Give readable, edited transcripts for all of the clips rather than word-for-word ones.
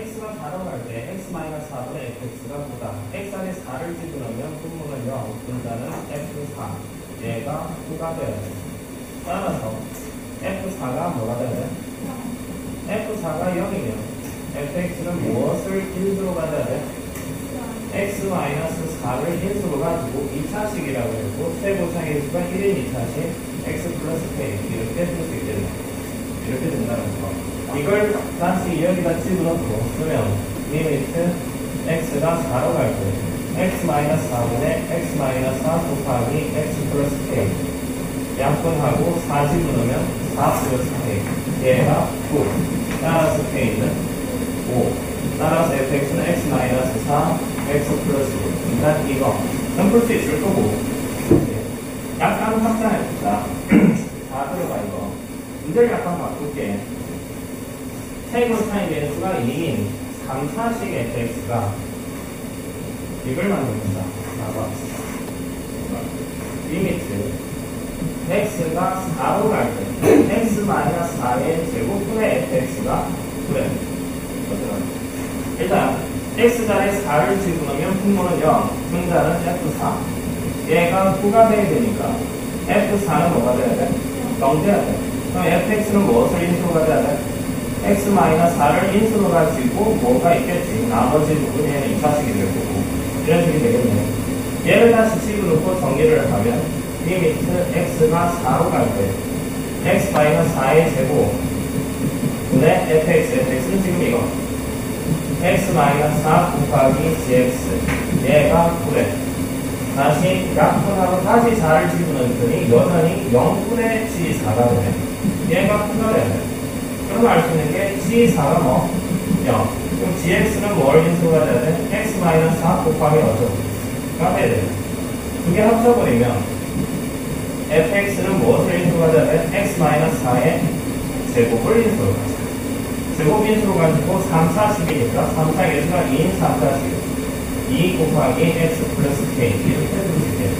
x가 4로 갈 때 x-4분의 fx가 9다. x 안에 4를 집어넣으면 분모는 0, 분자는 f4. 얘가 9가 돼야 돼. 따라서 f4가 뭐가 돼야 돼? f4가 0이면 fx는 무엇을 인수로 가져야 돼? x-4를 인수로 가지고 2차식이라고 했고 최고차의 수가 1인 2차식 x 플러스 k 이렇게 쓸 수 있겠네. 이렇게 된다는 거. 이걸 다시 여기다 집어넣고 쓰면 리미트 x가 4로 갈 때 x-4분의 x-4 곱하기 x 플러스 k 양분하고 4 집어넣으면 4 플러스 k 얘가 9 따라서 k는 5 따라서 fx는 x-4 x 플러스 5 일단 이거 풀 수 있을 거고 약간 확장해보자. 다 들어가 이거 문제를 약간 바꿀게. 최고차의 변수가 2인 3차식 fx가 이걸 만듭니다. 봐봐. 리미트 x가 4로 갈 때 x-4의 제곱분의 fx가 그래. 일단 x자리에 4를 집어넣으면 분모는 0, 분자는 f4. 얘가 9가 돼야 되니까 f4는 뭐가 돼야 돼? 0 돼야 돼. 그럼 fx는 무엇을 인수로 가져야 돼? x-4를 인수로 가지고 뭐가 있겠지. 나머지 부분이 얘는 2차식이 될 거고 이런 식이 되겠네. 얘를 다시 집어넣고 정리를 하면 리미트 x가 4로 갈 때 x-4의 제곱 분의 fx는 지금 이거 x-4 곱하기 gx 얘가 9래. 다시 약분하고 다시 4를 집어넣더니 여전히 0분의 g4가 되네. 얘가 9가 되네. 그럼 알 수 있는 게 g4가 뭐? 0. 그럼 gx는 뭘 인수가 돼야 돼? x-4 곱하기 어쩌고 가 돼야 돼. 두 개 합쳐버리면 fx는 무엇을 인수가 돼야 돼? x-4의 제곱을 인수로 가자. 제곱 인수로 가지고 3차식이니까 3차 계수가 2인 3차식 2 곱하기 x 플러스 k 이렇게 해주실게요.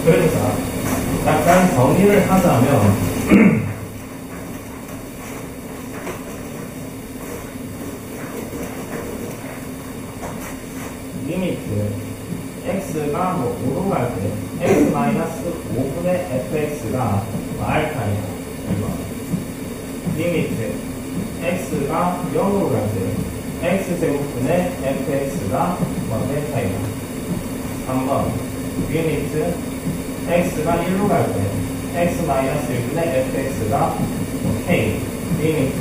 그래서 약간 정리를 하자면 리미트 x가 뭐 5로 갈 때 x-5분의 fx가 알파니까 이거 리미트 x가 0으로 갈 때 x제곱분의 fx가 뭐 델타이다. 3번 리미트 x가 1로 갈 때 x-1분의 fx가 k 리미트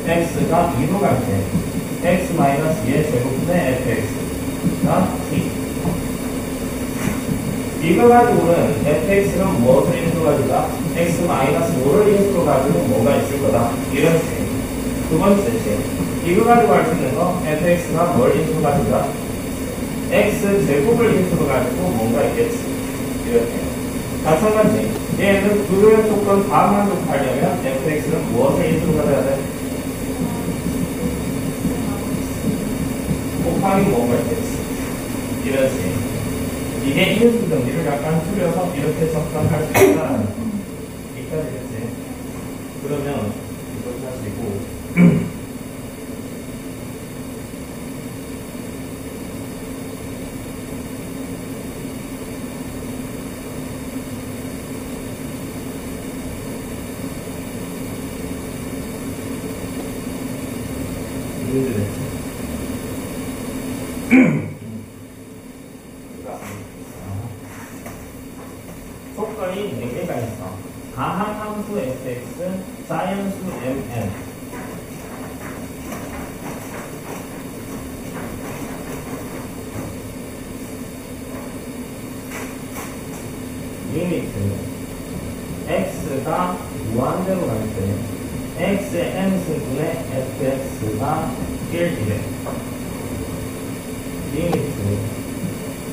x가 2로 갈 때 x-2의 제곱분의 fx가 t. 이거 가지고는 fx는 무엇을 인수로 가지고 x-5를 인수로 가지고 뭐가 있을 거다. 이런 식. 두 번째 이거 가지고 할 수 있는 거 fx가 뭘 인수로 가지고 x제곱을 인수로 가지고 뭔가 있겠지. 이렇게. 마찬가지 얘는 두루의 조건 다 만족하려면 fx는 무엇을 인수로 가져야 돼? 곱하기 뭔가 있겠지. 이런 식. 이게 인수 정리를 약간 줄여서 이렇게 접근할 수 있다는 거. 이까지겠지. 그러면 이렇게 하시고 조건이 4개가 있어. 가항함수 fx, 자연수 mn. 리미트 x가 무한대로 갈 때 x의 n승분의 fx가 1이래. 리미트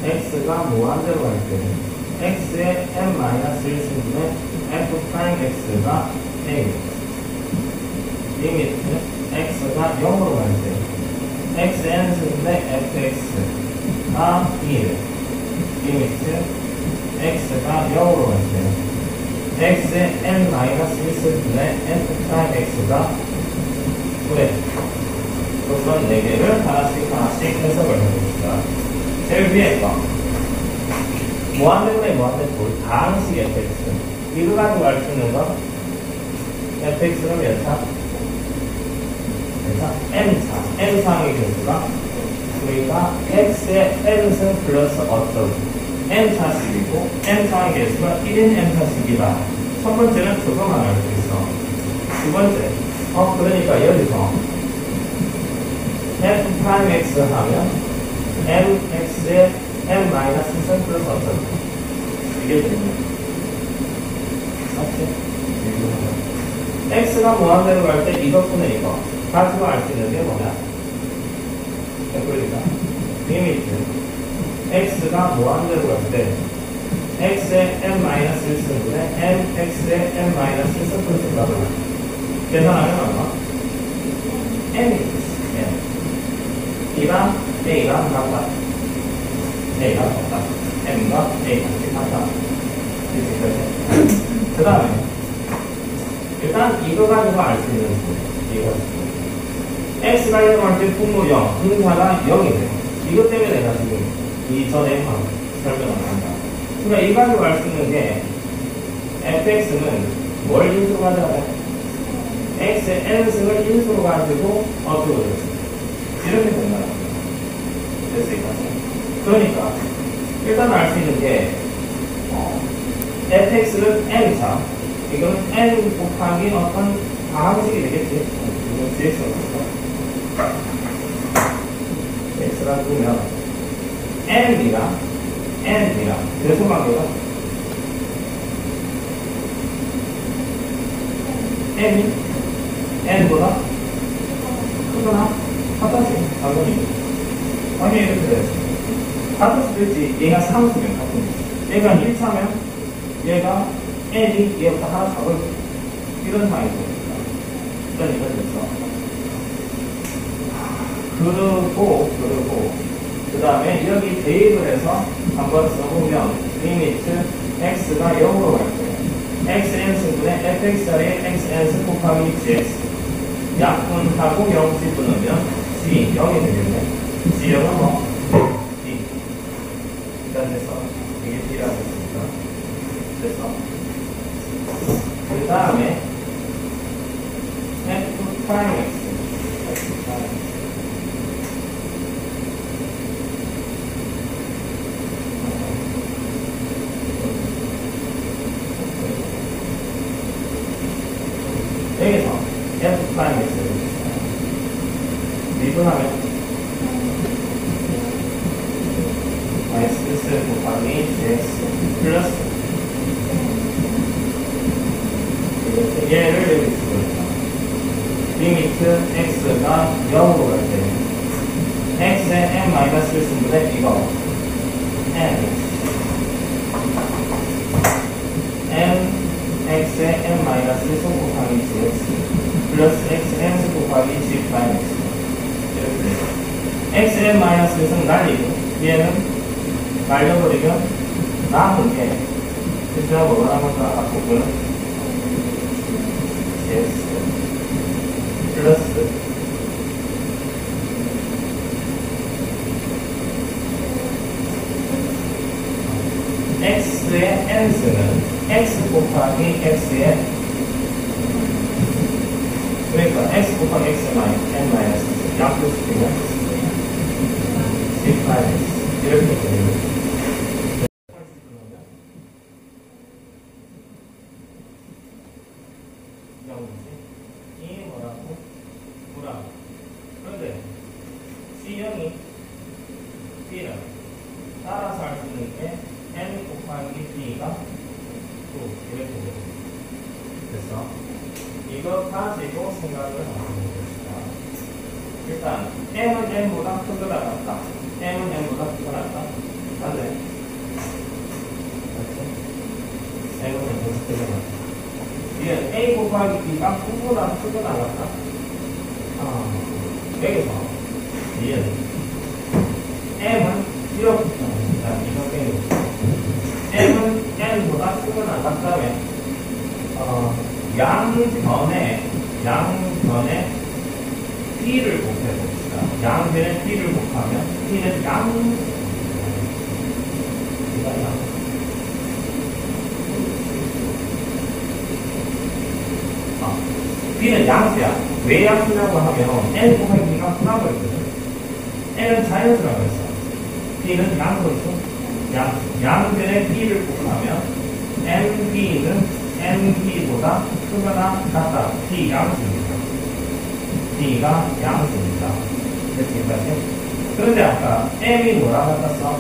x가 무한대로 갈 때 x의 n-1승분의 f'x가 a. 리미트 x가 0으로 갈 때 xn승분의 fx가 2래. 리미트 x가 0으로 갈 때 x의 n-1승분의 f'x가 그래. 그런 4개를 하나씩 해석을 해봅시다. 제일 위에 거. 무한대분의 무한대꼴 다항식 fx. 이거 가지고 알 수 있는 건 fx는 몇 차? n차. n상의 개수가 그러니까 x의 n승 플러스 어쩌고 n차식이고 n상의 개수가 1인 n차식이다. 첫 번째는 그것만 알 수 있어. 두 번째, 그러니까 여기서 f'(x) 하면 mx의 m-1승 플러스 어쩌고 이게 됩니다. 맞지? x가 무한대로 갈 때 이것분의 이거 가지고 알 수 있는 게 뭐냐? 그러니까 리미트 x가 무한대로 갈 때 x의 m-1승분의 mx의 m-1승 플러스 값을 계산하면 얼마? mx B랑 A가 같다. A가 같다. M과 A 같다. 그 다음에 일단 이거 가지고 알 수 있는 이거 X가 1 할 때 분모 0, 분사가 0이 돼. 이것 때문에 내가 지금 이전에 설명을 한다. 그러니까 이 가지고 알 수 있는 게 fx는 뭘 인수로 가져가야 돼? x의 n승을 인수로 가지고 어떻게 되겠어? 이렇게 된다. 됐으니까. 그러니까 일단 알 수 있는 게 fx는 n차. 이거는 n 곱하기 어떤 다항식이 되겠지. 이건 dx가 x가 두면 n이랑 대소관계가 n이 n보다 크거나 같다지. 당연히 이렇게 돼야지. 같을 수도 있지. 얘가 3수면 같은 얘가 1차면 얘가 n이 얘보다 하나 작을 이런 상황이고 일단 이건 됐어. 그러고 그 다음에 여기 대입을 해서 한번 써보면 리미트 x가 0으로 갈 때 xn승분의 fx 자리에 xn승 곱하기 gx 약분하고 0 집어넣으면 g 0이 되겠네. g 0은 뭐? d. 일단 돼서 이게 d라고 했습니다. 그래서 그 다음에 f 프라임 x 여기서 f 프라임 x를 미분하면 x 곱하기 gx 플러스 얘를 여기 쓰거든요. 리미트 x가 0으로 갈 때 x의 m-1승분의 이거 x의 m-1승 곱하기 gx 플러스 xn 곱하기 g 프라임 x 이렇게 돼요. xn -1승 날리고 얘는 날려버리면 남은 게 그때가 뭐가 남을까? 앞부분은 gx 플러스 x의 n승은 x 곱하기 x의 그러니까 x 곱하기 x의 n-1 약분시키면 g 프라임 x 이렇게 됩니다. 이 뭐라고? 그런데 C형이 B는 따라서 할 수 있는 게 n 곱하기 B가 9 이렇게 됩니다. 그래서 이거 가지고 생각을 하는 것이다. 일단 m은 n보다 크거나 같다. m은 n보다 크거나 같다. 맞네. m은 n보다 크거나 같다. 얘는 a 곱하기 b가 9보다 크거나 같다. 여기서 얘는 m은 0 m은 n보다 크거나 같다면 양변에 B를 곱해봅시다. 양변에 B를 곱하면 B는 양 B는 양수야. 왜 양수냐고 하면 N 곱하기 B가 분하고 있거든. N은 자연수라고 했어. B는 양수죠. 양변에 B를 곱하면 MB는 MB보다 크거나 같다. B 양수입니다. B가 양수입니다. 됐지까지. 그런데 아까 M이 뭐라고 같았어?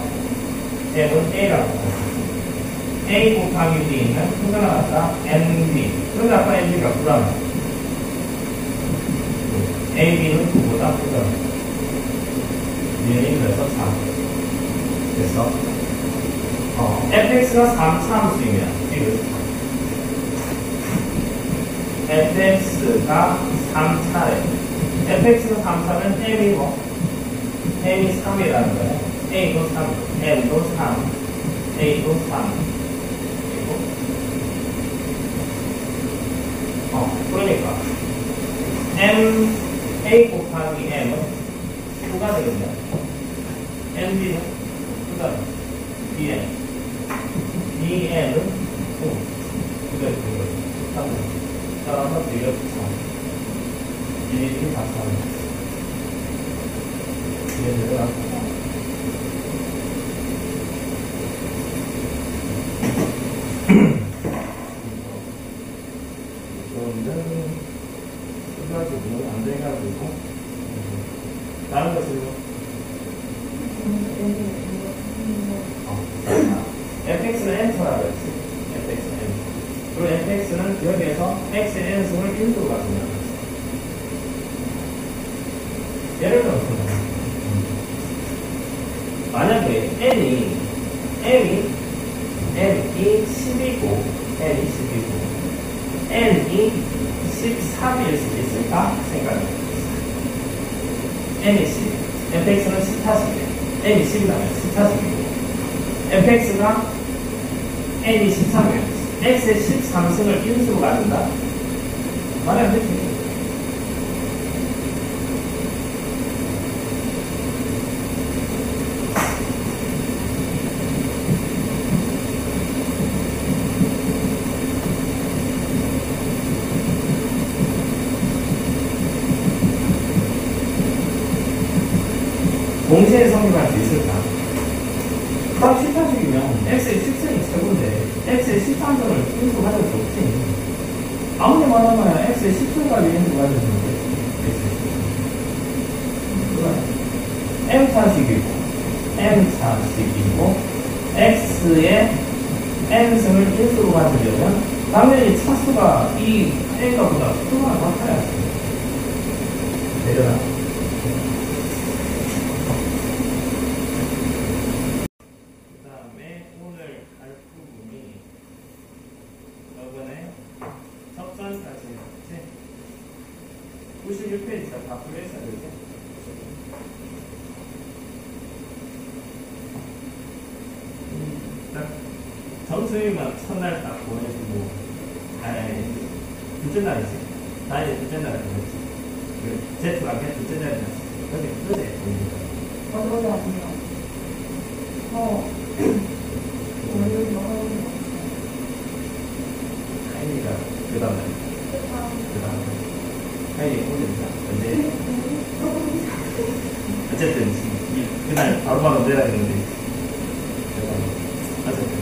M은 A라고 같았어. A 곱하기 B는 크거나 같다. MB. 그런데 아까 MB가 불안해. AB는 9보다 크다. 얘는 그래서 3. 됐어? fx가 3차함수이면 지금 fx가 3차래. fx가 3차면 m이 뭐? m이 3이라는 거야. a도 3, m도 3, a도 3. 그러니까 A 곱하기 M은 9가 되겠네. MB는 9가 BM. BM은 9. 9가 되는 거죠. 따라서 비교해서 3. 이렇게 다 3. 이해되더라? 안 돼가지고 다른 것은 fx는 n터라고 했지. fx는 n. 그리고 fx는 여기에서 x의 n승을 1로 가지고 예를 들어서 만약에 m이 10이고 n이 10이고 n이 13일 수 있을까? 생각해보겠습니다. n이 10, fx는 10타식이에요. n이 10이라면 10타식이고 fx가 n이 13이에요. x의 13승을 인수로 가진다? 말이 안 되지. 동시에 성립할 수 있을까? 딱 10타식이면 x의 10승이 최고인데 x의 13승을 인수 가질 수 없지. 아무리 말하면 x의 10승까지 인수 가질 수 있는데 m차식이고 m차식이고 x의 n승을 인수로 가지려면 당연히 차수가 이 a가보다 크거나 같아야지. 되려나? 있지? 96페이지 다 풀려있어야 되지? 딱 정수님만 첫날 딱 보내주고 둘째 날이지? 나이 둘째 날에 보냈지? 제트 안게 둘째 날에 보냈지? 그제 보내니까 어디 아니요. 여기 뭐하고 하이니가 그 다음에 하이니 오셨다 근데 어쨌든 그날 바로바로 내야 되는데 어쨌든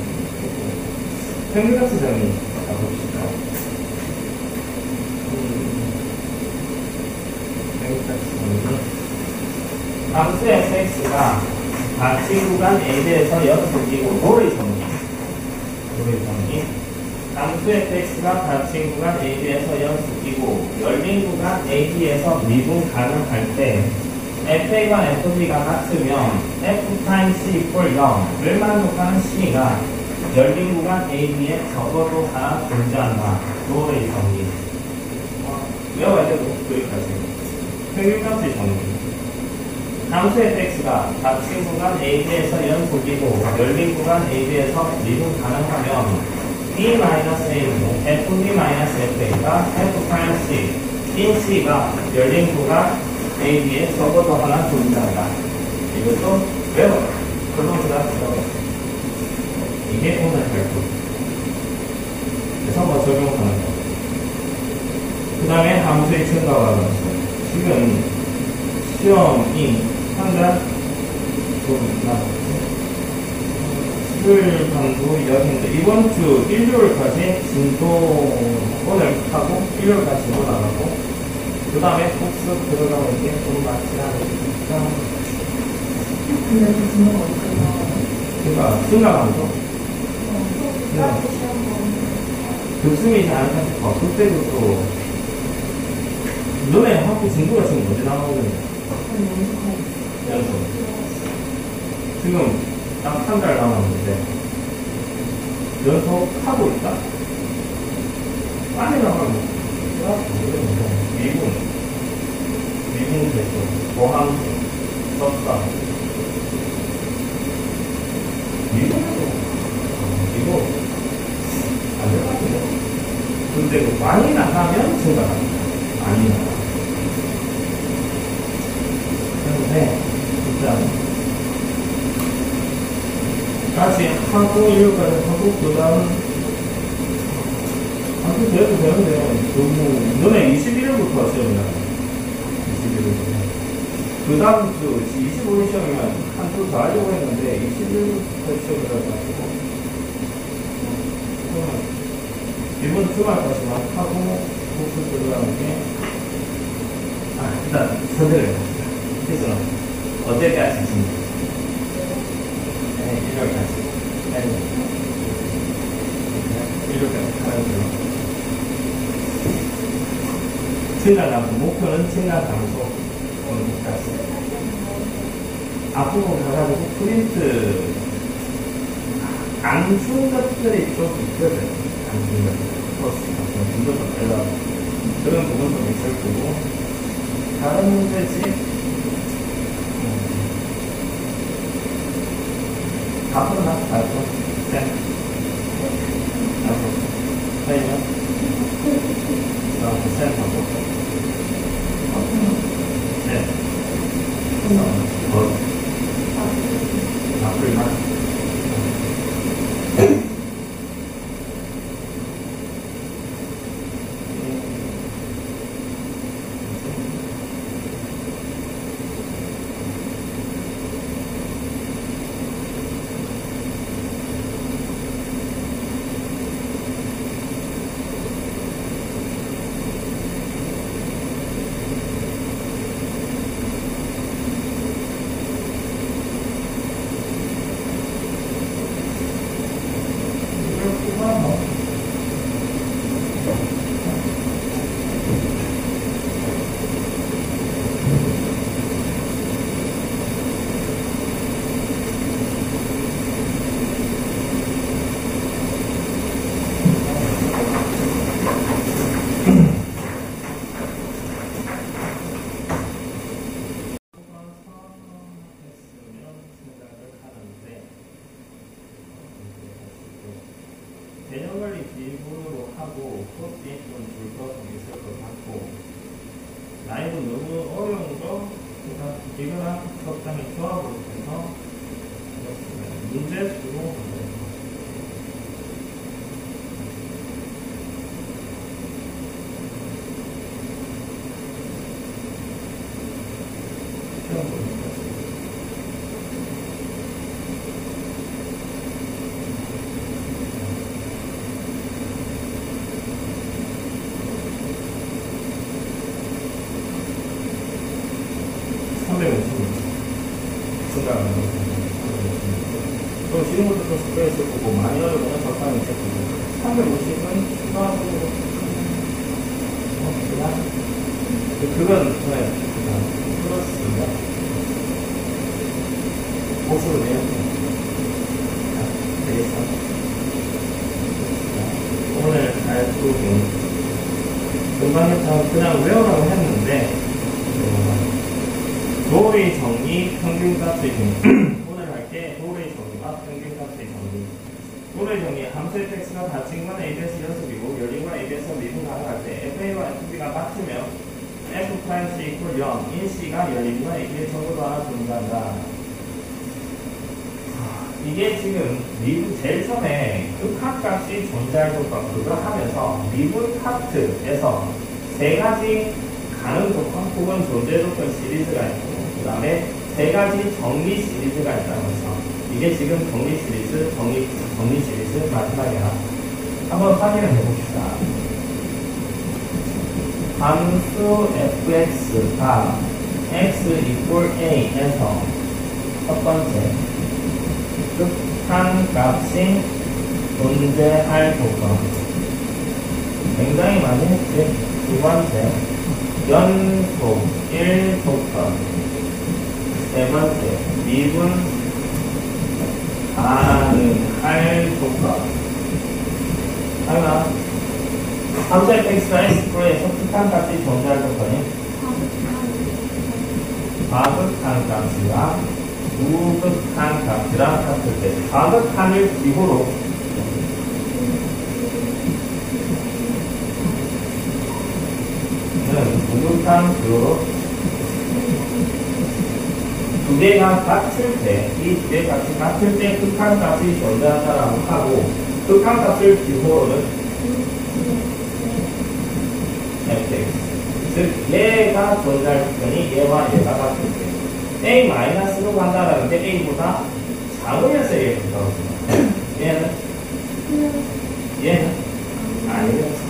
평균값수 정리 가봅시다. 평균값수 정리 함수 fx가 같이 구간 AB에서 연속이고 노의 정리 함수 fx가 같이 구간 AB에서 연속이고 열린 구간 AB에서 미분 가능할 때 fa가 fb가 같으면 f'(c) equal 0을 만족하는 C가 열린 구간 AB에 적어도 하나 존재한다. 노의 정리 외워야 돼도 여기까지. 평균값의 정리 함수 fx가 같이 구간 AB에서 연속이고 열린 구간 AB에서 미분 가능하면 B-A는 fb-fa가 f'(c) 인 C가 열린 구간 A, B에 서버도 하나 존재한다. 이것도 외워라. 그러면서 이게 오늘 발표. 그래서 뭐 적용하는 거. 그 다음에 함수의 증가와 함수. 지금 시험이 한달 조금 남았어요. 수요일 강도 이야기인데 이번 주 일요일까지 진도 오늘 하고 일요일까지 진도 나가고 그 다음에 복습 들어가는 게 좀 많지 않으니까 근데 그 진도가 어디까지 그러니까 증가강도 나와요? 시험 교수님이 잘 안 하실 그때도 또 너네 학교 진도가 지금 언제 나오거든요? 연속. 지금 딱 한 달 남았는데 연속하고 있다. 빨리 나가면 미군 대표, 보항수, 석사 미군도 이거 안 될 것 같은데. 근데 그 많이 나가면 증가합니다. 많이 나가. 그런데 일단 다시 하고 일요일까지 하고 그 다음 하고 돼도 되는데 너무 너네 21일부터 시험이야. 21일부터 그 다음 주 25일 시험이면 한 주 더 하려고 했는데 21일부터 시험이라 가지고 이번 주말까지만 하고 복수 들어가는 게 일단 선택을 해봅시다. 그래서 어제까지 진짜 일요일까지 일요일까지 하는 걸로 증가감소 목표는 증가감소 오늘까지 앞부분 가가지고 프린트 안 준 것들이 좀 있거든. 안 준 것들 플러스 진도도 달라 그런 부분도 있을 거고 다른 문제지 앞으로 나 앞으로 쌤 앞으로 아니면 쌤 하고 쌤 앞으로만 개념관리 기본으로 하고 코스에 좀 줄것 있을 것 같고 난이도 너무 어려운 거 이거랑 적당히 조합을 해서 문제 수로 시험 보니까 그럼 지금부터 좀 스프레이 있을 거고 많이 어려우면 적당히 있을 거고 350은 추가적으로 그냥 그건 플러스가 복수를 내요. 되겠어. 오늘 알프는 금방 했던 그냥 외우라고 했는데 도의 정의 평균값의 정의 오늘 할게 도의 정의와 평균값의 정의. 도의 정의 함수 fx가 닫힌 건 a 대에서 연속이고 열린 건 a 대에서 미분 가능할 때 fa와 fb가 맞으면 f 프라임 c 이퀄 0, 인 c가 열리면 이게 전부 다 하나 존재한다. 이게 지금 미분 제일 처음에 극한값이 존재할 조건 그걸 하면서 미분 파트에서 세 가지 가능 조건 혹은 존재 조건 시리즈가 있고 그 다음에 세 가지 정리 시리즈가 있다는 거죠. 이게 지금 정리 시리즈, 정리 시리즈 마지막이야. 한번 확인을 해봅시다. 함수 fx가 x 이퀄 a에서 첫 번째 극한값이 존재할 조건 굉장히 많이 했지. 두 번째 연속 1조건 세 번째 미분 가능할 조건 하나 함수 fx가 x에서 극한값이 존재할 조건이 과극한값이와 무극한값이랑 같을 때 과극한을 기호로 무극한 기호로 두 개가 같을 때, 이 두 개 값이 같을 때 극한값이 존재한다라고 하고 극한값을 기호로는 fx 즉 얘가 존재할 조건이 얘와 얘가 같을 때 A-로 간다라는 게 A보다 작으면서 얘가 가까워집니다. 얘는 아니면서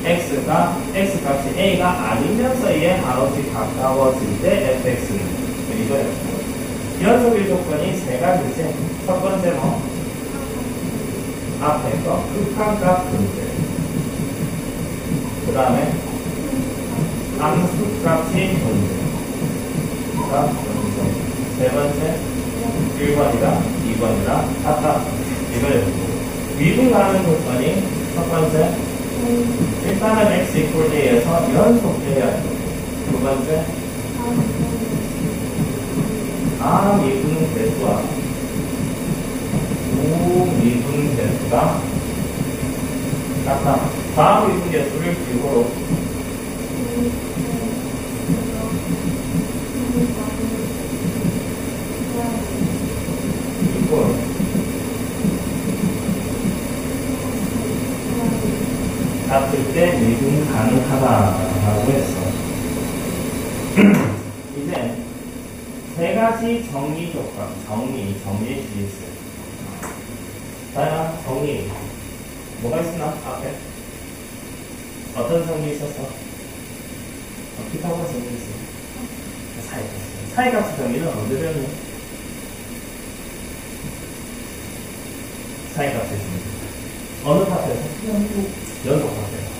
X 값이 A가 아니면서 얘 한없이 가까워질 때 fx는 이거예요. 연속의 조건이 세 가지지. 첫 번째 뭐 앞에서 극한값 존재 그 다음에 함수값이 존재 세 번째 1번이랑 2번이랑 같다. 이걸 미분 가능 조건이 첫 번째 일단은 x 이퀄 a에서 연속돼야 돼. 두 번째 미분 개수와 무미분 개수가 같다. 미분 개수를 기호로 같을 때 미분 가능하다라고 했어. 이제 세 가지 정리 조건, 정리 시리즈. 자, 정리. 뭐가 있었나? 앞에? 어떤 정리 있었어? 피타고라스 정리 있어. 사이값 정리는 언제 배웠니? 사이값의 정리. 어느 파트에서? 연속 파트에서.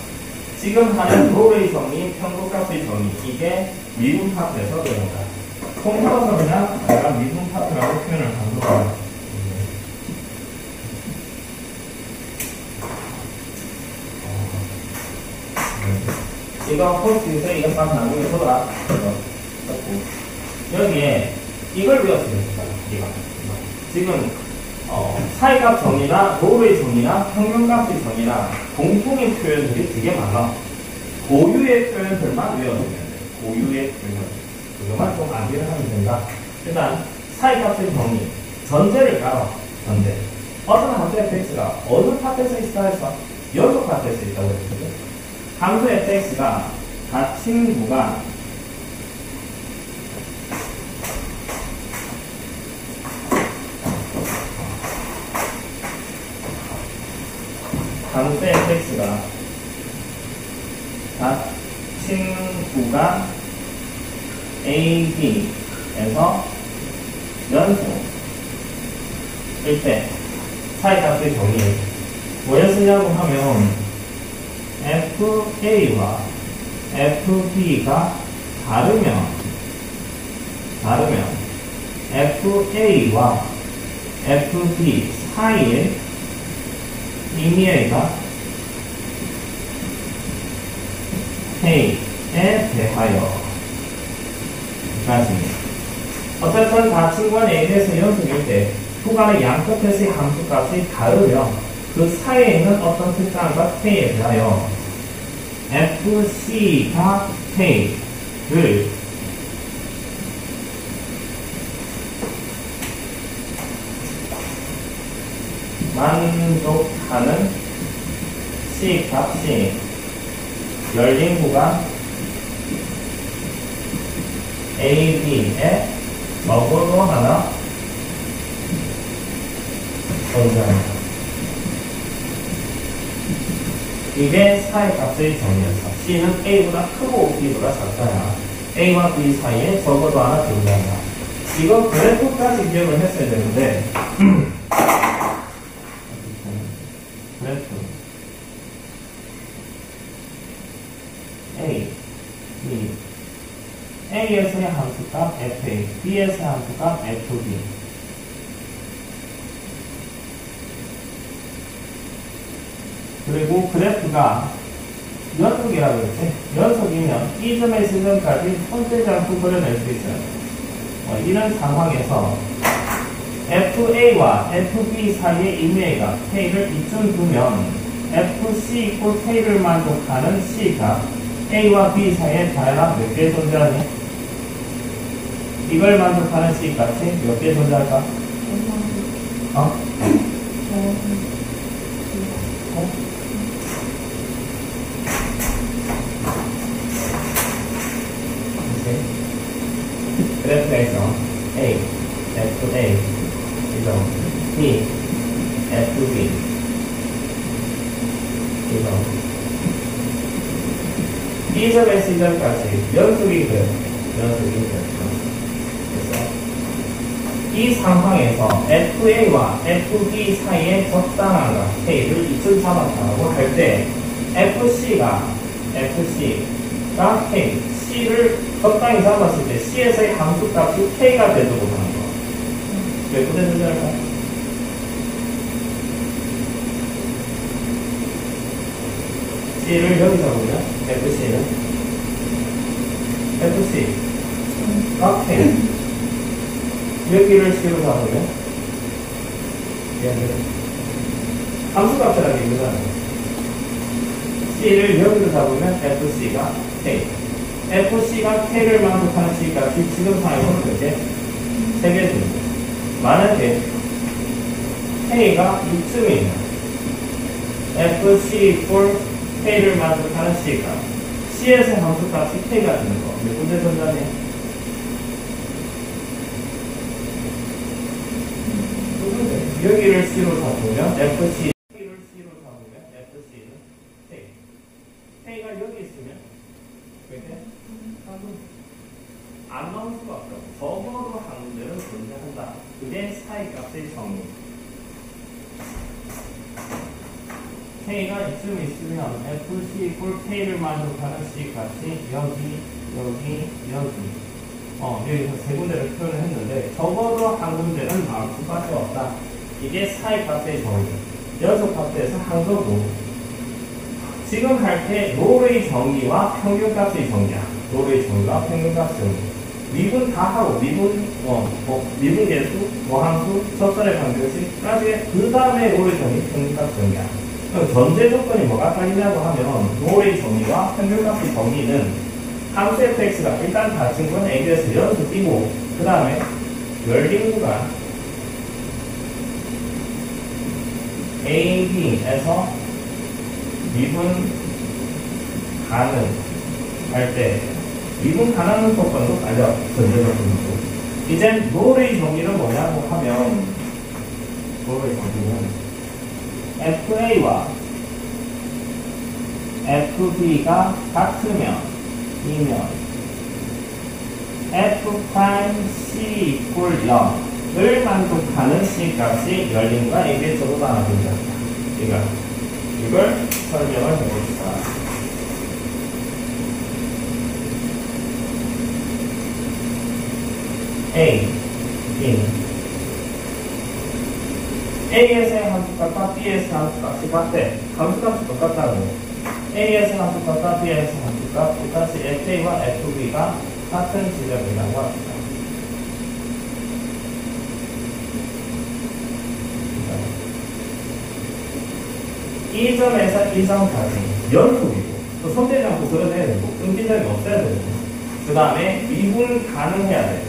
지금 하는 로레이 정리, 평균값의 정리. 이게 미분 파트에서 배운 거야. 통틀어서 그냥 내가 미분 파트라고 표현을 한 거야. 이거 포스트에서 이거 싹 나중에 보더라. 여기에 이걸 배웠습니다. 이거. 지금 사이값 정의나 로우의 정의나 평균값의 정의나 공통의 표현들이 되게 많아. 고유의 표현들만 외워주면 돼. 고유의 표현. 그것만 좀 암기를 하면 된다. 일단 사이값의 정의. 전제를 깔아. 전제. 어떤 함수 fx가 어느 파트에서 있다 해서 연속 파트에서 있다고 했거든. 함수 fx가 닫힌 구간 함수 fx가 닫힌 구간 a, b에서 연속일 때 사이값의 정의 뭐였으냐고 하면 FA와 FB가 다르면 FA와 FB 사이에 의미가 K에 대하여 까지 어쨌든 닫힌 구간 A에서 연속일 때 구간의 양끝에서의 함수값이 다르면 그 사이에 있는 어떤 특정한 것 K에 대하여 FC가 K 만족하는 C 값이 열린 구간 A, B에 적어도 하나 존재한다. 이게 사이 값의 정의였어. C는 A보다 크고 B보다 작다야. A와 B 사이에 적어도 하나 존재한다. 이거 그래프까지 기억을 했어야 되는데 그래프 A, B A에서의 함수값 FA, B에서의 함수값 FB. 그리고 그래프가 연속이라고 그랬지? 연속이면 이 점에서 이 점까지 손대장수 그려낼 수 있어요. 이런 상황에서 FA와 FB 사이의 임의가 K를 이쯤 두면 FC equal K를 만족하는 C가 A와 B 사이에 다양한 몇 개 존재하니? 이걸 만족하는 C 값이 몇 개 존재할까? 그래프에서 A, FA, 이죠? B, FB, 이죠? 이 점에서 이 점까지 연속이 그래요. 연속이 그래요. 그래서 이 상황에서 FA와 FB 사이에 적당한 값 K를 이쯤 잡았다고 할 때 FC가 K, C를 적당히 잡았을 때 C에서의 함수값이 K가 되도록 하는 거. 왜 그대 존재할까요? C를 여기 잡으면 FC는 FC가 K. 여기를 C로 잡으면 얘는 함수값이라는 게 이거잖아요. C를 여기로 잡으면 FC가 K. FC가 K를 만족하는 C 값이 지금 상황에서는 몇 개? 3개 줍니다. 만약에 K가 이쯤이면 FC equal K를 만족하는 C 값. C에서 함수 값이 K가 되는 거. 몇 군데 존재하네? 두 군데. 여기를 C로 잡으면 FC, K를 C로 잡으면 FC는 K. K가 여기 있으면 몇 개? 안 나올 수가 없죠. 적어도 한 문제는 존재한다. 그게 사이값의 정의. K가 이쯤 있으면 FC equal K를 만족하는 C 값이 여기. 여기서 세 군데를 표현을 했는데 적어도 한 군데는 나올 수밖에 없다. 이게 사이값의 정의. 연속 값에서 한 거고 지금 할 때 롤의 정의와 평균값의 정의야. 롤의 정의와 평균값의 정의. 미분 다 하고 미분 계수, 함수, 접선의 관계식 나중에 그 다음에 롤의 정의, 평균값 정의야. 그럼 전제 조건이 뭐가 따지냐고 하면 롤의 정의와 평균값의 정의는 함수 fx가 일단 닫힌 건 A에서 연속이고 그 다음에 열린 구간 A, B에서 미분 가능할 때 미분 가능한 조건도 알려 전제 조건이고 이제 롤의 정의는 뭐냐고 하면 롤의 정의는 FA와 FB가 같으면 F 프라임 C equal 0을 만족하는 C 값이 열린 거야. 이게 적어도 하나 존재한다. 이걸 설명을 해봅시다. A, B A에서의 함수값과 B에서의 함수값이 같대. 함수값이 똑같다고. A에서의 함수값과 B에서의 함수값 똑같이 FA와 FB가 같은 지점이라고 합니다. 이 점에서 이 점까지 연속이고 또 손대지 않고 그려내야 되고 끊긴 점이 없어야 되고 그 다음에 미분 가능해야 돼.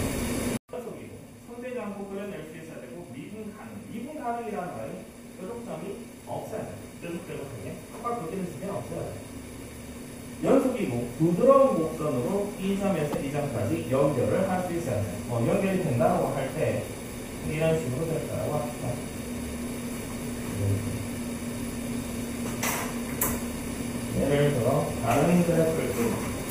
선택지 않고 그려낼 수 있어야 되고 미분 가능. 미분 가능이라는 말은 뾰족점이 없어야 돼. 뾰족하게 꽉 긋기는 수면 없어야 돼. 연속이고 부드러운 곡선으로 이 점에서 이 점까지 연결을 할 수 있어야 돼. 연결이 된다고 할 때 이런 식으로 될 거라고 합시다. 예를 들어 다른 그래프를 좀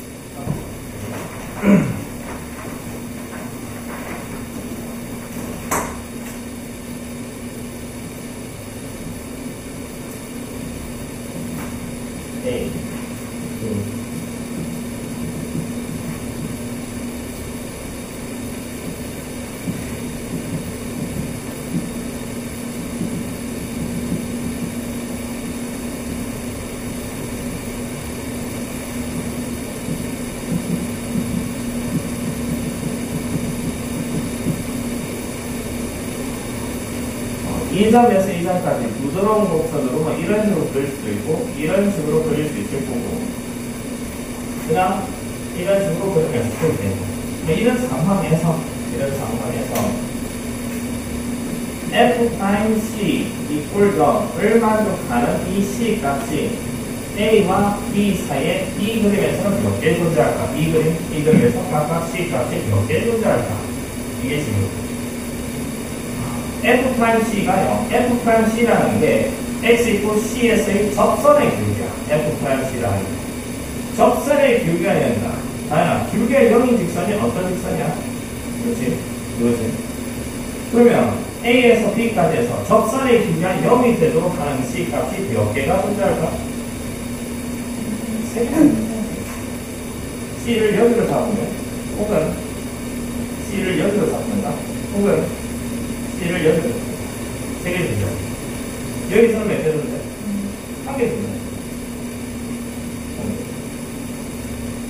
A 이 점에서 이 점까지 부드러운 곡선으로 이런 식으로 그릴 수도 있고 이런 식으로 그릴 수 있을 거고 그냥 이런 식으로 그릴 수도 있고 이런 상황에서 f 타임 c equal 0을 만족하는 이 c 값이 a와 b 사이에 이 그림에서는 몇 개 존재할까? 이 그림에서 각각 c 값이 몇 개 존재할까? 이게 지금 F'C가요. F'C라는 게 X 이고 C에서의 접선의 길이야. F'C라는 게. 접선의 길이가 된다. 다양한 길이의 0인 직선이 어떤 직선이야? 그렇지? 그러면 A에서 B까지 해서 접선의 길이가 0이 되도록 하는 C 값이 몇 개가 존재할까? 3개. C를 여기로 잡으면 혹은 C를 여기로 잡는다. 혹은 C를 여기로 3개 주죠. 여기서는 몇 개 주는데? 1개 주네.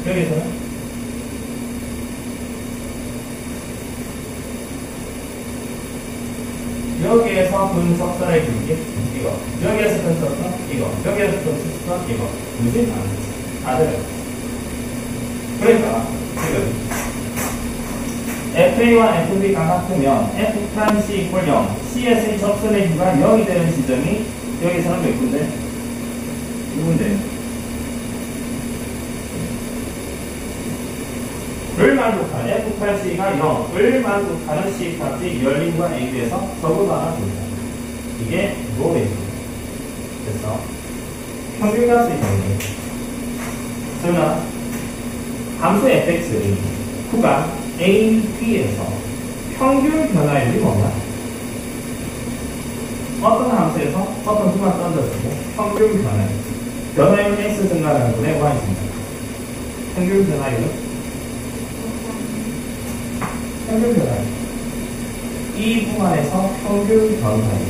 여기서는? 여기에서 분석선의 길이 이거. 여기에서 분석선 이거. 여기에서 분석선 이거. 무슨 아들. 그러니까 지금 FA와 FB가 같으면 F'(C) equal 0 C에서의 접선의 규가 0이 되는 지점이 여기서는 몇 군데? 2군데 를 만족하는 F'(C가 0을 만족하는 C 값이 열린 구간 AB에서 적어도 하나 줍니다. 이게 뭐예요? 그래서 평균값의 정리 저는 함수 fx의 구간 A, B에서 평균 변화율이 뭐냐? 어떤 함수에서 어떤 구간 던졌고 평균 변화율. 변화율 X 증가라는 분의 Y 증가. 평균 변화율은? 평균 변화율. 이 구간에서 평균 변화율.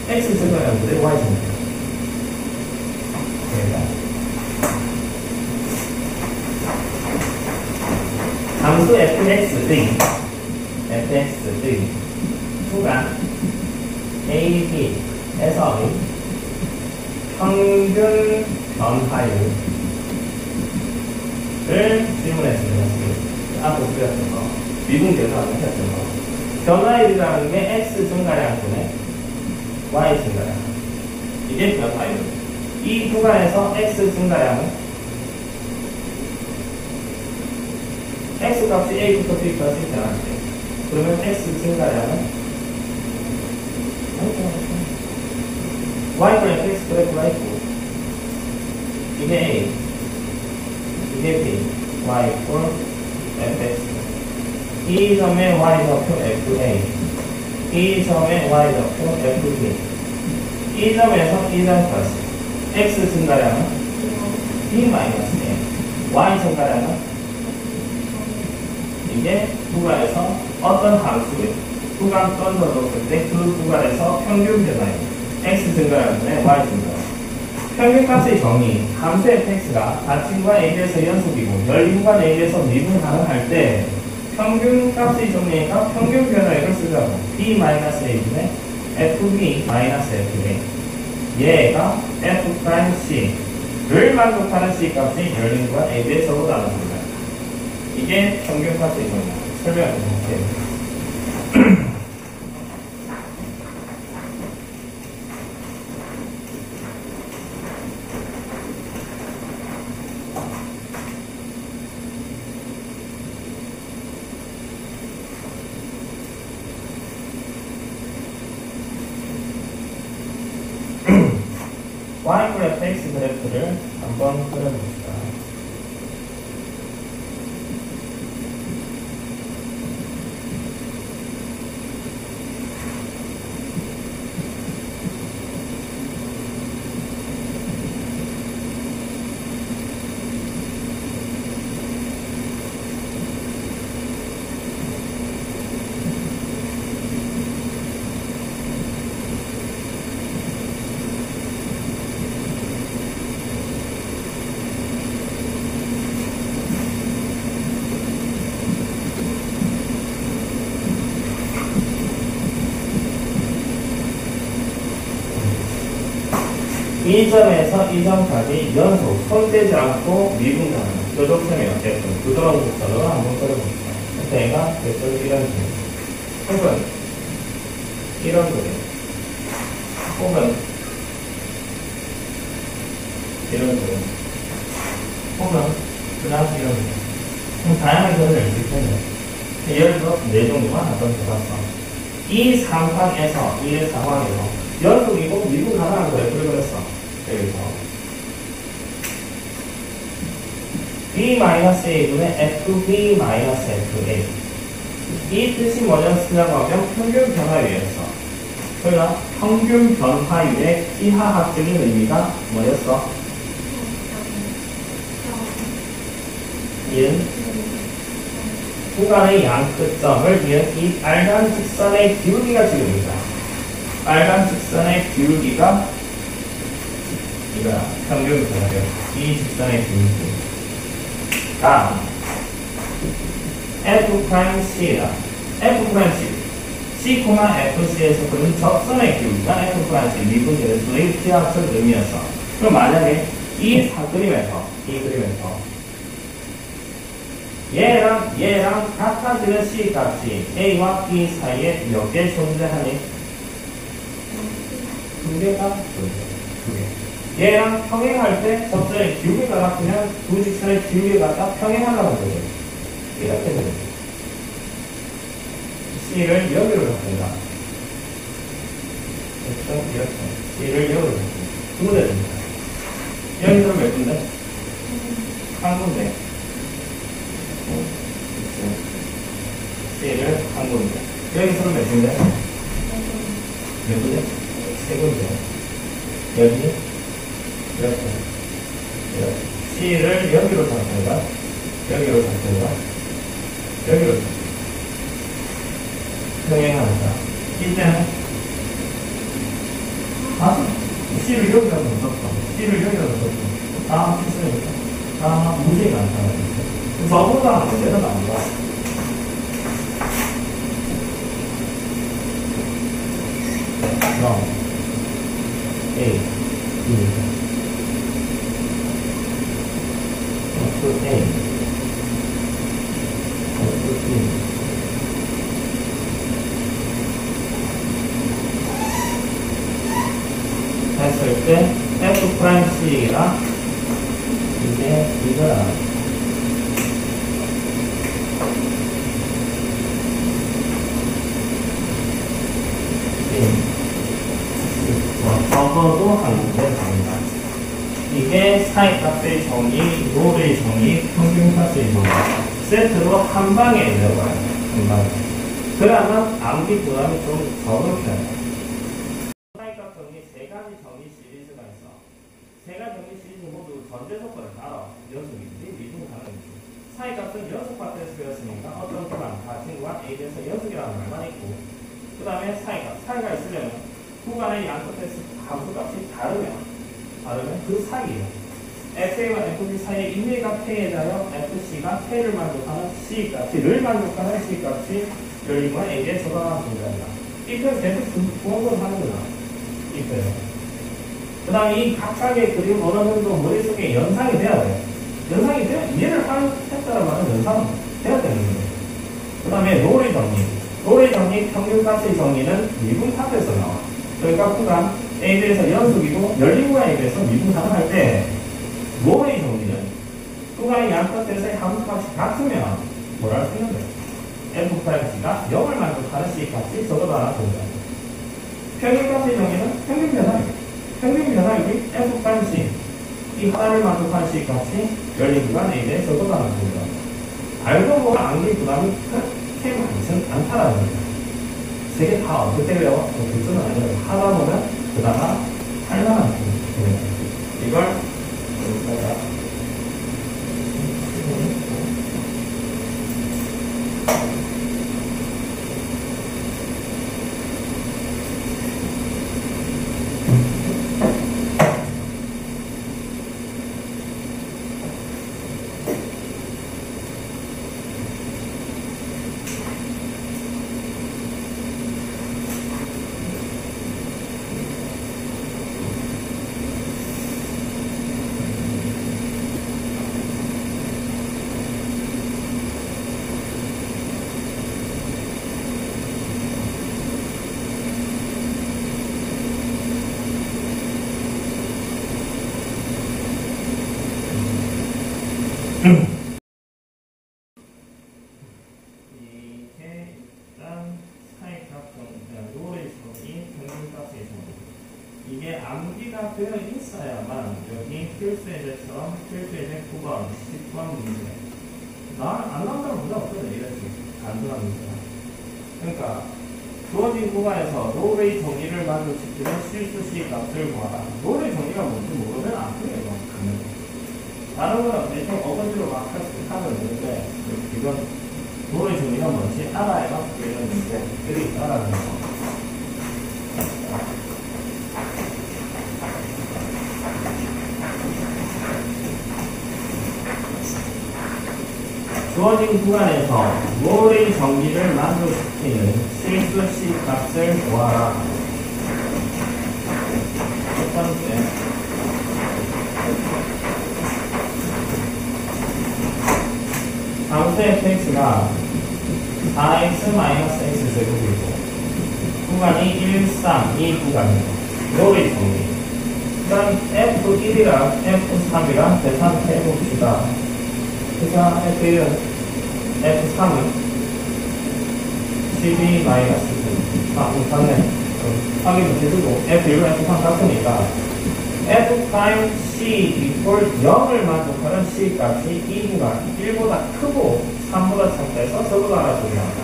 X 증가라는 분의 Y 증가. 함수 fx의 구간 A, B에서의 평균 변화율을 질문했습니다. 앞으로 그렸던 거 미분 계산을 했던 거 변화율이라는 게 x 증가량분의 y 증가량 이게 변화율. 이 구간에서 x 증가량은 x 값이 a부터 b까지 변할 때 그러면 x 증가량은 y' x 그래프가 있고 이게 a 이게 b y equal fx 이 점의 y 좌표 fa 이 점의 y 좌표 fb 이 점에서 이 점까지 x 증가량은 b-a y 증가량은 이게 구간에서 어떤 함수를 구간 던져줬을 때 그 구간에서 평균 변화율 x 증가량분의 y 증가량 평균값의 정의 함수 fx가 닫힌 구간 AB에서 연속이고 열린 구간 AB에서 미분 가능할 때 평균값의 정의가 평균 변화율을 쓰자고 b-a분의 fb-fa 얘가 f'C 를 만족하는 C 값이 열린 건 A의 저보다는 겁니다. 이게 평균 파트의 겁니다. 설명을 해볼게요. yfx 그래프를 한번 그려봅시다. 이 점에서 이 점까지 연속 손대지 않고 미분가는 뾰족점이 어쨌든 부드러운 곡선으로 한번 그려봅시다. 얘가 벡터 이런 그림, 혹은 이런 그림, 혹은 이런 그림, 혹은 그 다음 이런 그림. 좀 다양한 그림을 낼 수 있겠네요. 예를 들어 네 종류만 한번 해봤어. 이 상황에서 이 상황에서 연속이고 미분 가능한 그래프를 그렸어. 여기서 B-A분의 FB-FA 이 뜻이 뭐냐고 하면 평균 변화율이었어. 그러나 평균 변화율의 기하학적인 의미가 뭐였어? 인 구간의 양끝점을 이은 이 빨간 직선의 기울기가 지금이다. 빨간 직선의 기울기가 이거야. 평균 변화율. 이 직선의 기울기가 F'C다. F'C. C,FC에서 그린 접선의 기울기가 F'C 미분계수의 기하학적 의미였어. 그럼 만약에 이 그림에서 얘랑 같아지는 C 값이 A와 B 사이에 몇 개 존재하니? 두 개가 존재. 얘랑 평행할 때 접선의 기울기가 같으면 두 직선의 기울기가 다 평행하려는 거죠. 이렇게 됩니다. C를 여기로 잡습니다. 이렇게 C를 여기로 잡습니다. 두 군데 됩니다. 여기서 몇 군데? 한 군데. C를 한 군데. 여기서는 몇 군데? 몇 군데? 세 군데. 여기 이렇게 C를 여기로 잡든가 여기로 잡든가 여기로 잡든가 평행하니까 이때는 C를 여기다 놓쳤어. C를 여기다 놓쳤어. 필수니까 문제가 안 나와요. 저보다 문제는 안 나와. A, B, A, B. 했을 때 F'C가 이게 이거야. 적어도 한 군데 갑니다. 이게 사이값의 정의, 롤의 정의, 평균값의 정의 세트로 한 방에 내려가요. 한 방에. 그러면 암기 부담이 좀 적은 편이에요. 사이값 정의 세 가지 정의 시리즈가 있어. 세 가지 정의 시리즈 모두 전제 조건을 알아. 연속이지, 미분 가능이지. 사이값은 연속 파트에서 배웠으니까 어떤 기반, 친구가 A에 대해서 연속이라는 말만 있고, 그 다음에 사이가 있으려면 구간의 양끝에서 함수값이 다르면 그 사이에 FA와 FB 사이에 임의값 K에다가 FC가 K를 만족하는 C값이 를 만족하는 C값이 열린 건 A에 저당한 존재한다. 이 표현 계속 부업을 하는 거야. 이 표현. 그 다음에 이 각각의 그림 어느 정도 머릿속에 연상이 돼야 돼요. 연상이 돼야 이해를 했다는 말은 연상 돼야 되는 거예요. 그 다음에 롤의 정리. 롤의 정리, 평균값의 정리는 미분 파트에서 나와. 그러니까 구간 A에 대해서 연속이고 열린 구간에 대해서 미분 가능할 때 롤의 정리는 구간의 양끝에서의 함수값이 같으면 뭐라 할 수 있는 거예요? F'C가 0을 만족하는 C값이 적어도 하나 된다. 평균값의 정리는 평균 변화율. 평균 변화율이 F'C. 이 하나를 만족하는 C값이 열린 구간 A에 대해서 적어도 하나 된다. 알고 보면 암기 부담이 그렇게 많지는 않다라는 거예요. 세 개 다 어떻게 배워? 교수는 아니라 하다 보면 그다가 할만한 거예요. 이걸 여기다가 이게 일단 사이값 롤의 정의, 평균값의 정의. 이게 암기가 되어 있어야만 여기 필수예제처럼 필수예제 9번, 10번 문제. 안 나온다는 문제 없거든. 이렇게 단순한 문제가. 그러니까 주어진 구간에서 롤의 정의를 만족시키는 실수시 값을 구하라. 롤의 정의가 뭔지 모르면 안 돼요. 다른 거는 대충 어거지로 막 하면 되는데 이건 롤의 정의가 뭔지 알아야만 되는 문제들이 있다라는 거. 주어진 구간에서 롤의 정의를 만족시키는 실수시 값을 구하라. 첫 번째. 함수 fx가 4x-x 제곱이고 구간이 1, 3, 2 구간이고 롤의 정리. 일단 f1이랑 f3이랑 계산해봅시다. 그래서 f1은 f3은 12-2 맞네. 확인을 해주고 f1은 f3 같으니까 F'(C) equal 0을 만족하는 C 값이 이 구간 1보다 크고 3보다 작다해서 적어도 하나 정리한다.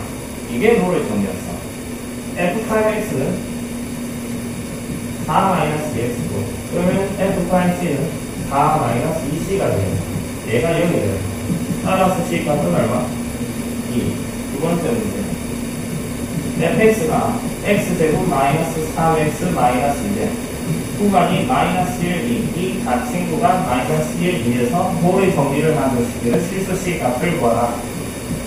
이게 롤의 정리였어. F'X는 4-2x고 그러면 F'C는 4-2c가 돼요. 얘가 0이 돼요. 따라서 C 값은 얼마? 2. 두 번째 문제. Fx가 x제곱 마이너스 3x 마이너스 2제 구간이 마이너스 1, 2, 이 닫힌 구간 마이너스 1, 2에서 롤의 정리를 만족시키는 실수시 값을 구하라.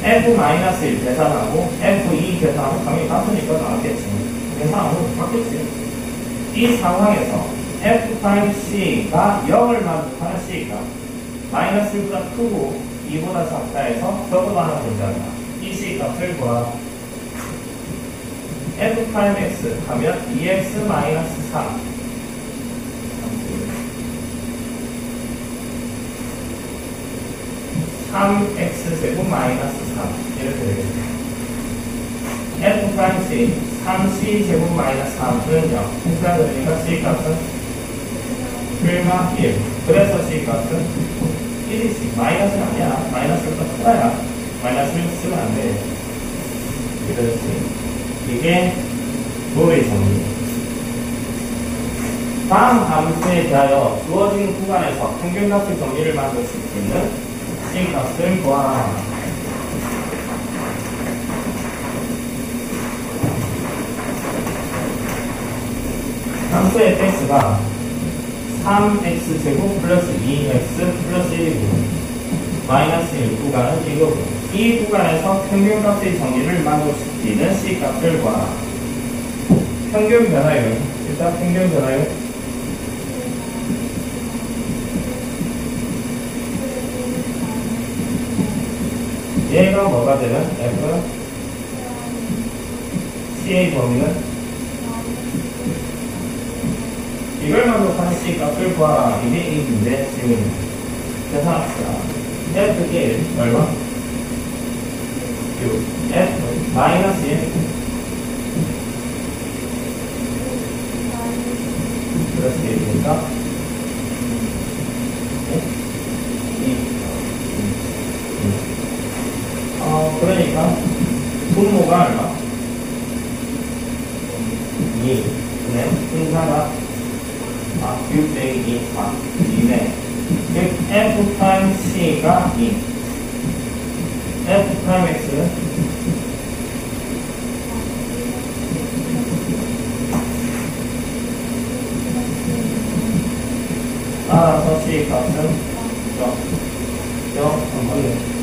F-1 계산하고 F2 계산하고 당연히 같으니까 나왔겠지. 계산하고 맞겠지. 이 상황에서 F'(C가 0을 만족하는 C가 마이너스 1보다 크고 2보다 작다 해서 적어도 하나 존재한다. 이 C 값을 구하라. F'(X) 하면 2x-3 3x제곱 마이너스 3 이렇게 되겠죠. F'C 3c제곱 마이너스 3은 0 행사 그러니까 C값은 1마 1 그래서 C값은 1이지 마이너스는 아니야. 마이너스가 커야 마이너스를 쓰면 안 돼. 이렇지. 이게 롤의 정리. 다음 함수에 대하여 주어진 구간에서 평균값의 정리를 만족시키는 C 값을 구하라. 함수 fx가 3x제곱 플러스 2x 플러스 1이고 마이너스 1 구간은 이거고 이 구간에서 평균값의 정리를 만족시키는 C 값을 구하라. 평균 변화율 일단 평균 변화율 얘가 뭐가 되면 F CA 범위는 이걸 만족하는 C 값을 구하라. 이게 A인데 지금입니다. 그래서 합시다. F1 얼마? 6 F 마이너스 1 플러스 1이니까 2 그러니까 분모가 얼마? 2 네, 분사가 6 빼기 2 4 2네 즉 F 프라임 C가 2 F 프라임 X는 따라서 C 값은 0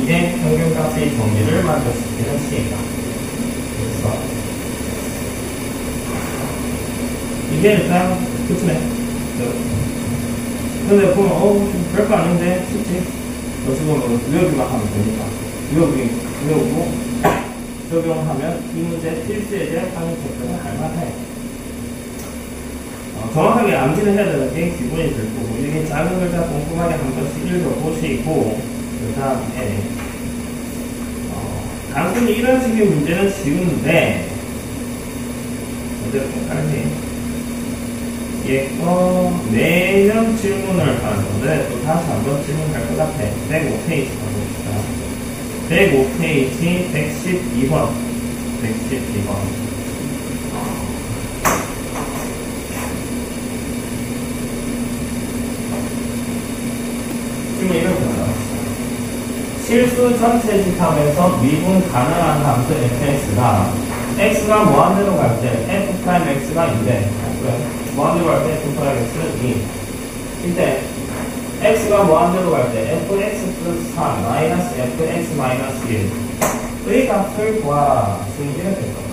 이게 평균값의 정리를 만족시키는 C값. 그래서 이게 일단 끝이네. 근데 보면 별거 아닌데 쉽지. 어찌 보면 외우기만 하면 되니까 외우고 적용하면 이 문제 필수에 대한 확인 체크는 할만해. 정확하게 암기를 해야 되는 게 기본이 될 거고, 이게 작은 글자 꼼꼼하게 한 번씩 읽어보시고, 그 다음에, 단순히 이런 식의 문제는 쉬운데, 어쨌든 깔지. 매년 질문을 하는데, 또 다시 한번 질문할 것 같아. 105페이지 가봅시다. 105페이지 112번. 112번. 지금 이렇게 나왔어요. 실수 전체식 하면서 미분 가능한 함수 fx가 x가 무한대로 갈 때 f 프라임 x가 2래. 무한대로 갈 때 f 프라임 x는 2. 이때 x가 무한대로 갈 때 fx 플러스 3 마이너스 fx 마이너스 1의 값을 구하라. 지금 이렇게 될 겁니다.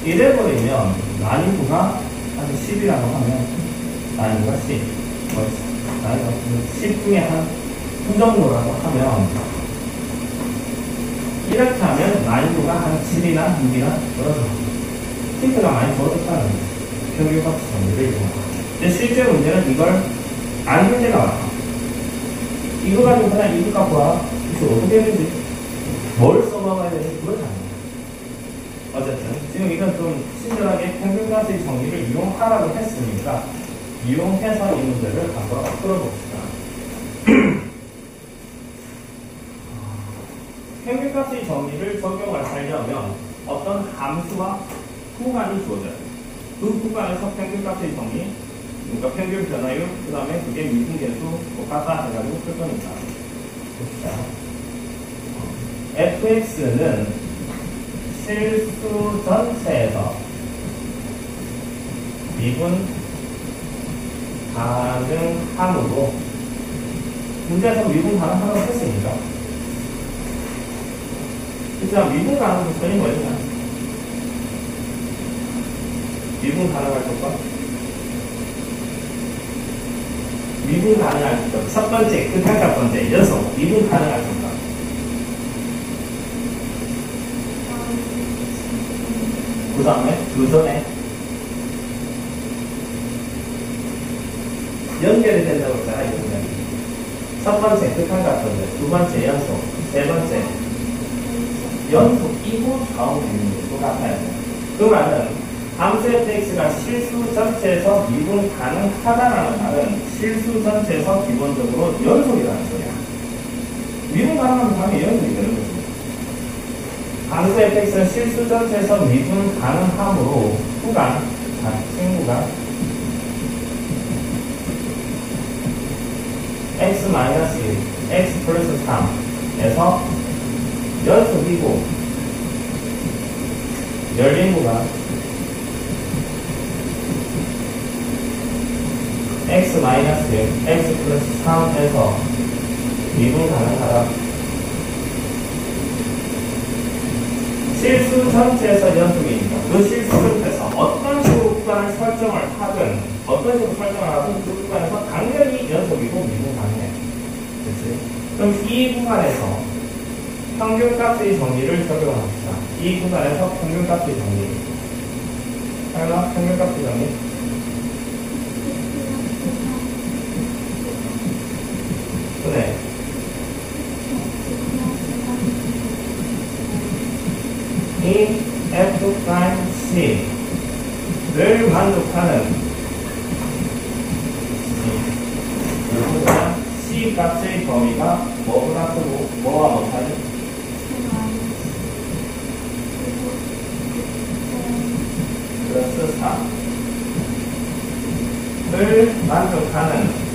이래버리면 난이도가 한 10이라고 하면 난이도가 10. 난이도가 10 중에 한 정도라고 하면 이렇게 하면 난이도가 한 7이나 6이나 떨어져. 힌트가 많이 좋아졌다는 거죠. 평균값 정리를 이용하고. 근데 실제 문제는 이걸 안 문제가 많아. 이거 가지고 그냥 이거 갖고 와. 이거 어떻게 해야 되지? 뭘 써먹어야 되지? 그건 아니에요. 어쨌든 지금 이건 좀 친절하게 평균값의 정리를 이용하라고 했으니까 이용해서 이 문제를 한번 풀어봅시다. 평균값의 정리를 적용을 하려면 어떤 함수와 구간이 주어져요. 그 구간에서 평균값의 정리, 그러니까 평균 변화율, 그 다음에 그게 미분계수 똑같다 해가지고 풀 겁니다. 봅시다. fx는 실수 전체에서 미분 가능함으로 문제에서 미분 가능함으로 했으니까 진짜 미분 가능한 조건이 뭐였냐? 미분 가능할 조건? 미분 가능할 조건. 첫 번째, 극한 첫 번째, 연속. 미분 가능할 조건. 그 다음에, 그 전에, 연결이 된다고 했잖아, 이거는. 첫 번째, 극한 첫 번째. 두 번째, 연속. 세 번째, 연속 이후 좌우 비율이 똑같아야 돼요. 그 말은 함수 fx가 실수 전체에서 미분 가능하다라는 말은 실수 전체에서 기본적으로 연속이라는 소리야. 미분 가능하면 당연히 연속이 되는 거죠. 함수 fx는 실수 전체에서 미분 가능함으로 구간, 친구가 x-1, x 플러스 3에서 연속이고 열린 구간 x-1, x 플러스 3에서 미분 가능하다. 실수 전체에서 연속이니까 그 실수 전체에서 어떤 식으로 구간을 설정을 하든 어떤 식으로 설정을 하든 그 구간에서 당연히 연속이고 미분 가능해. 그렇지? 그럼 이 구간에서 평균값의 정리를 적용합시다. 이 구간에서 평균값의 정리. 하나, 평균값의 정리. 네. 이 F'C를 만족하는 C 값의 범위가 뭐보다 크고 뭐와 못하죠? 플러스 3을 만족하는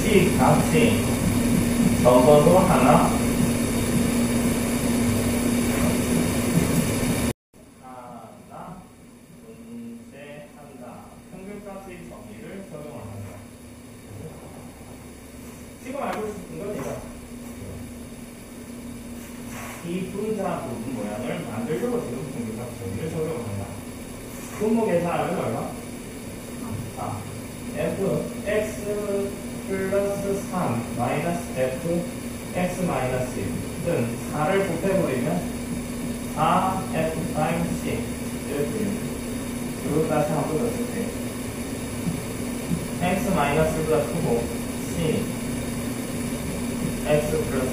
C 값이 적어도 하나 존재한다. 평균값의 정의를 적용한다. 지금 알고 싶은 건 이거. 이 분자 부분 모양을 만들려고 지금 평균값 정의를 적용한다. 분모 계산하면 얼마? fx 플러스 3 마이너스 fx 마이너스 1은 4를 곱해버리면 4f 프라임 c 이렇게 됩니다. 그리고 다시 한 번 더 쓸게요. x 마이너스보다 크고 c x 플러스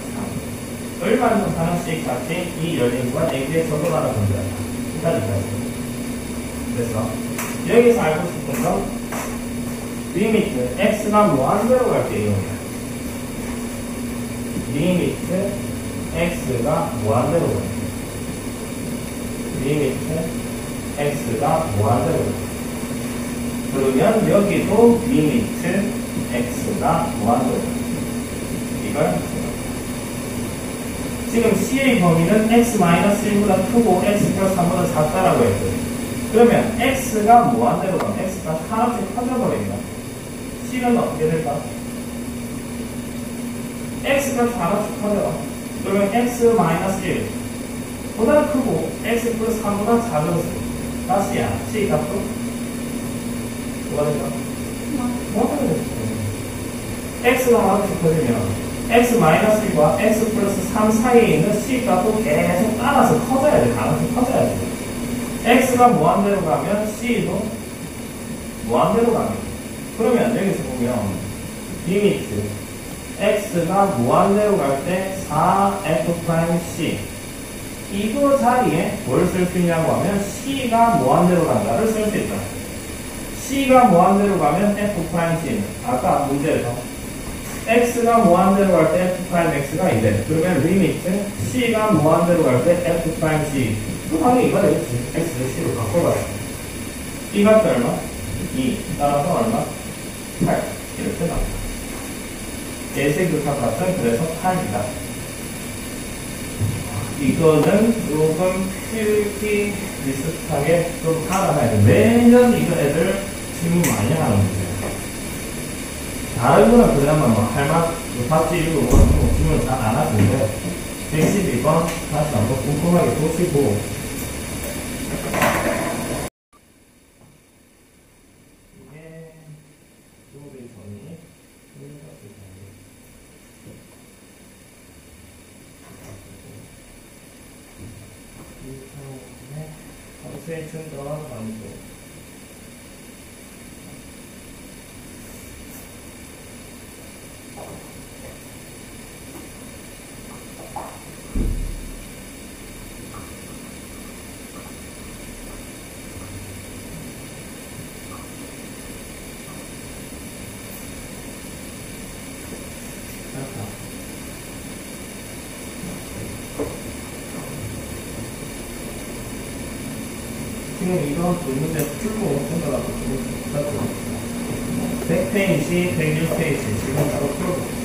3을 만족하는 c 값이 이 열린 구간 A에 적용하는 존재한다. 여기까지. 그래서 여기서 알고 싶은 건 리미트 x가 무한대로 갈 때 이겁니다. 리미트 x가 무한대로 갈 때. 리미트 x가 무한대로 갈 때. 그러면 여기도 리미트 x가 무한대로 갈 때. 이걸 지금 c의 범위는 x-1보다 크고 x 플러스 3보다 작다라고 했거든요. 그러면 x가 무한대로 가면 x가 하나씩 커져버립니다. c는 어떻게 될까? x가 하나씩 커져요. 그러면 x-1 보다 크고 x 플러스 3보다 작은 수 다시야 c 값도 뭐가 될까? 뭐가 될까? x가 하나씩 커지면 x-1과 x 플러스 3 사이에 있는 c 값도 계속 따라서 커져야 돼. 하나씩 커져야 돼. x가 무한대로 가면 c도 무한대로 갑니다. 그러면 여기서 보면 리미트 x가 무한대로 갈 때 4f'c 이거 자리에 뭘 쓸 수 있냐고 하면 c가 무한대로 간다를 쓸 수 있다. c가 무한대로 가면 f'c는 아까 문제에서 x가 무한대로 갈 때 f'x가 이래. 그러면 리미트 c가 무한대로 갈 때 f'c 당연히 이거 되겠지. x를 c로 바꿔봐요. 이 값이 얼마? 2 따라서 얼마? 8 이렇게 나옵니다. 예세극합 값은 그래서 8이다. 이거는 조금 필기 비슷하게 좀 알아놔야 돼. 매년 이거 애들 질문 많이 하는 문제예요. 다른 거는 그나마 뭐 할맛 답지 이거 뭐 질문 잘 안 하시는데 112번 다시 한번 꼼꼼하게 보시고 이게 조리 정리 컨센트레이션 더 감소 지금 이거 두 문제 풀고 생각하고 좀 100페이지, 101페이지 지금 바로 풀어볼게요.